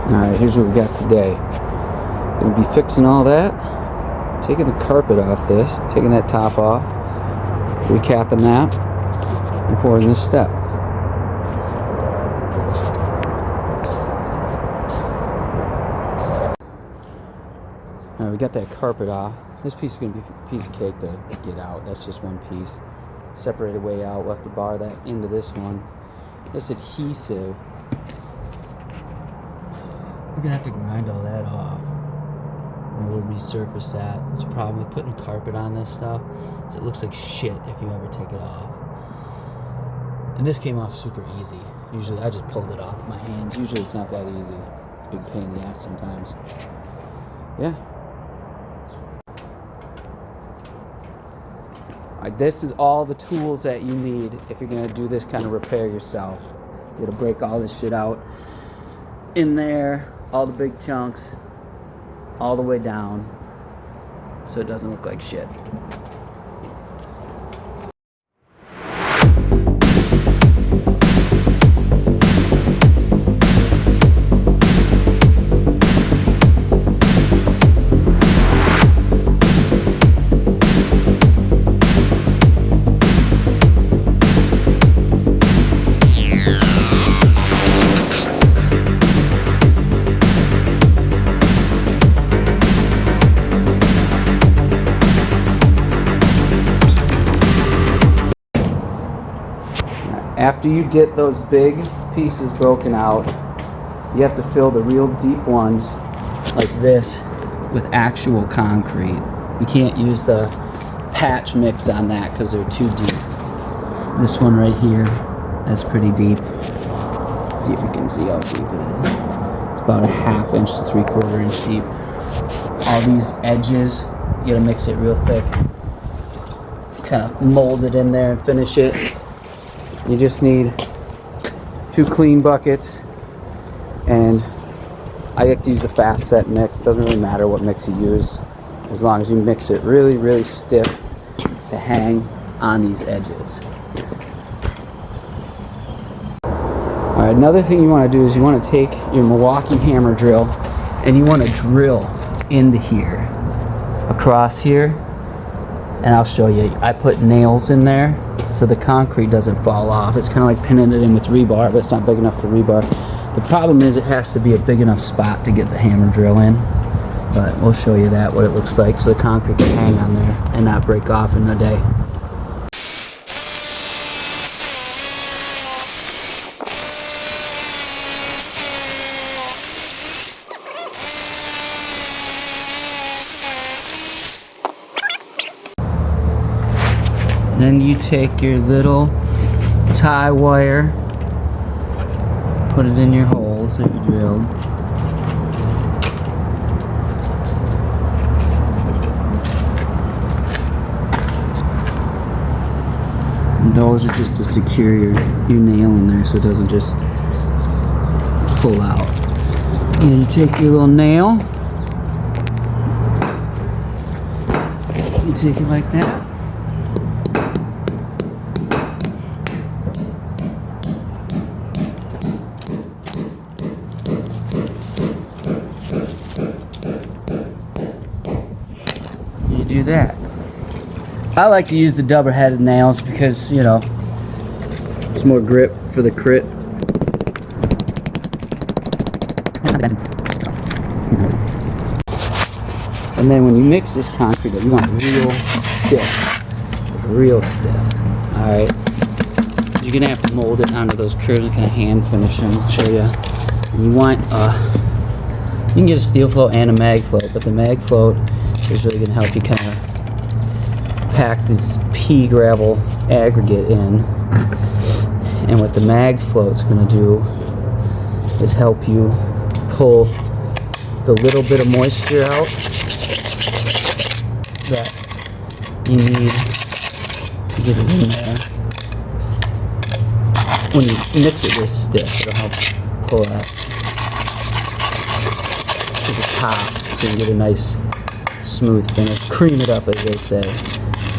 Alright, here's what we got today. Gonna be fixing all that, taking the carpet off this, taking that top off, recapping that, and pouring this step. Alright, we got that carpet off. This piece is gonna be a piece of cake to get out. That's just one piece. Separated way out, we'll have to bar that into this one. This adhesive, we're gonna have to grind all that off. And we'll resurface that. That's a problem with putting carpet on this stuff, is it looks like shit if you ever take it off. And this came off super easy. Usually I just pulled it off with my hands. Usually it's not that easy. Big pain in the ass sometimes. Yeah. This is all the tools that you need if you're going to do this kind of repair yourself. You're going to break all this shit out in there, all the big chunks, all the way down, so it doesn't look like shit. After you get those big pieces broken out, you have to fill the real deep ones like this with actual concrete. You can't use the patch mix on that because they're too deep. This one right here, that's pretty deep. Let's see if you can see how deep it is. It's about a 1/2 inch to 3/4 inch deep. All these edges, you gotta mix it real thick. Kind of mold it in there and finish it. You just need 2 clean buckets, and I like to use the fast set mix. Doesn't really matter what mix you use, as long as you mix it really, really stiff to hang on these edges. Alright, another thing you want to do is you want to take your Milwaukee hammer drill and you want to drill into here, across here, and I'll show you. I put nails in there so the concrete doesn't fall off. It's kind of like pinning it in with rebar, but it's not big enough for rebar. The problem is it has to be a big enough spot to get the hammer drill in, but we'll show you that, what it looks like, so the concrete can hang on there and not break off in a day. Then you take your little tie wire, put it in your holes that you drilled. And those are just to secure your nail in there so it doesn't just pull out. And you take your little nail, you take it like that. Do that. I like to use the double-headed nails because, you know, it's more grip for the crit. And then when you mix this concrete, you want real stiff. Real stiff. Alright. You're going to have to mold it onto those curves and kind of hand finish them. I'll show you. And you want, you can get a steel float and a mag float, but the mag float is really going to help you kind of pack this pea gravel aggregate in. And what the mag float's going to do is help you pull the little bit of moisture out that you need to get it in there. When you mix it this stiff, it'll help pull that to the top so you get a nice smooth finish. Cream it up, as they say,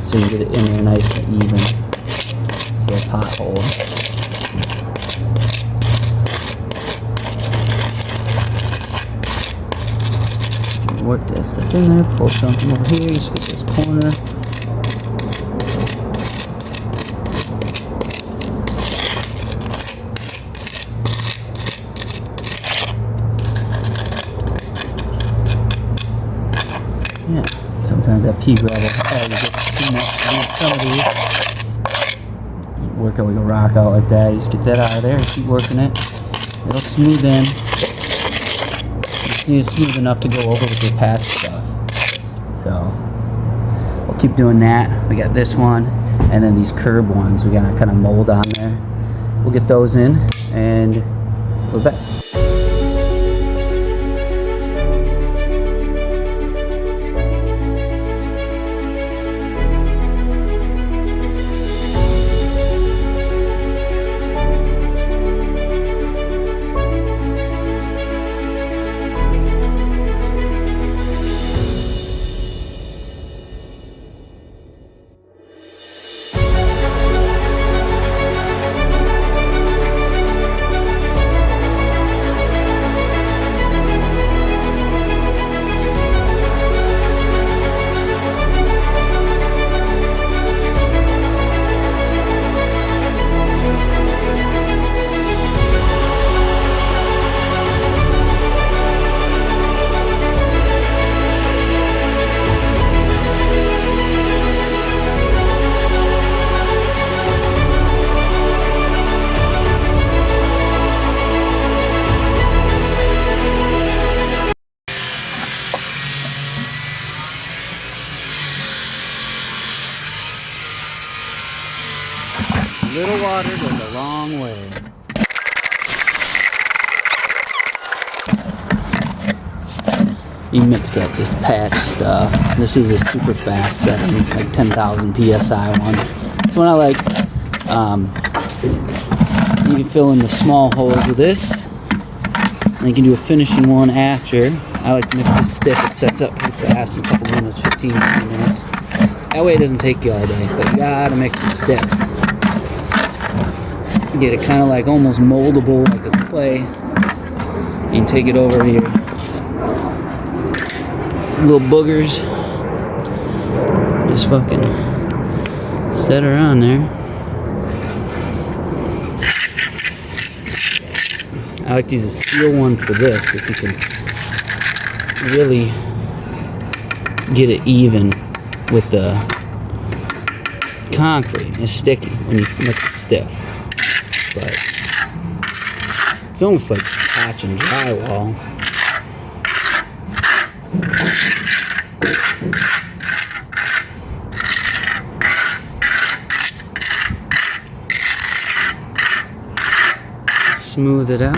so you get it in there nice and even. These little potholes. work this stuff in there, pull something over here, just get this corner. Yeah, sometimes that pea gravel gets too much. I need some of these. Work it like a rock out like that. You just get that out of there and keep working it. It'll smooth in. You just need it smooth enough to go over with your past stuff. So we'll keep doing that. We got this one, and then these curb ones. We got to kind of mold on there. We'll get those in, and we're back. Little water goes a long way. You mix up this patch stuff. This is a super fast setting, like 10,000 PSI one. It's one I like. You can fill in the small holes with this. And you can do a finishing one after. I like to mix this stiff. It sets up pretty fast in a couple minutes, 15, 20 minutes. That way it doesn't take you all day, but you gotta mix it stiff. Get it kind of like almost moldable, like a clay. You can take it over to your little boogers. Just fucking set her on there. I like to use a steel one for this because you can really get it even with the concrete. It's sticky when you make it stiff. But it's almost like patching drywall. Smooth it out.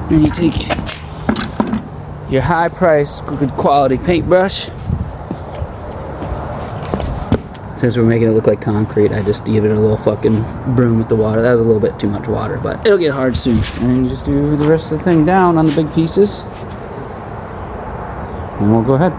Then you take your high price, good quality paintbrush. Since we're making it look like concrete, I just give it a little fucking broom with the water. That was a little bit too much water, but it'll get hard soon. And then you just do the rest of the thing down on the big pieces. And we'll go ahead.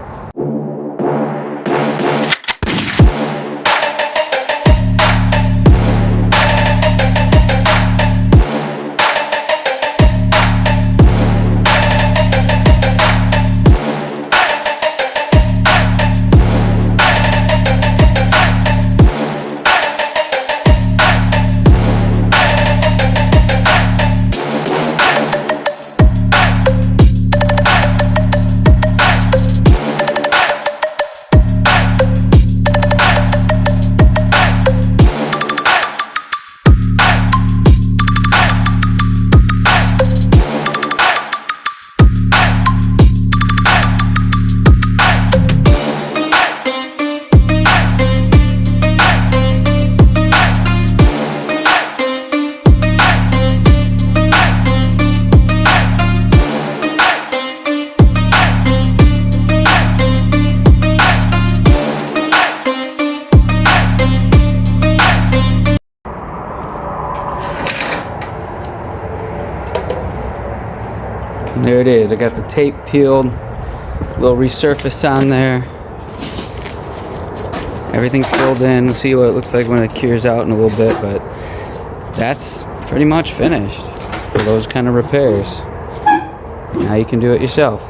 There it is. I got the tape peeled, little resurface on there. Everything filled in. We'll see what it looks like when it cures out in a little bit, but that's pretty much finished for those kind of repairs. Now you can do it yourself.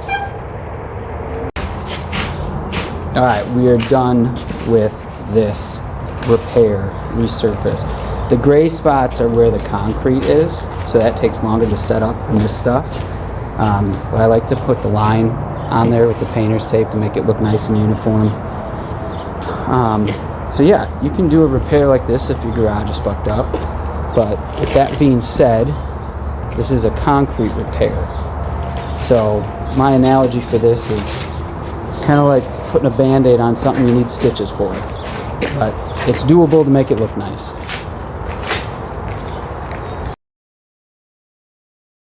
All right, we are done with this repair, resurface. The gray spots are where the concrete is, so that takes longer to set up than this stuff. But I like to put the line on there with the painter's tape to make it look nice and uniform. So yeah, you can do a repair like this if your garage is fucked up. But with that being said, this is a concrete repair. So my analogy for this is kind of like putting a Band-Aid on something you need stitches for. But it's doable to make it look nice.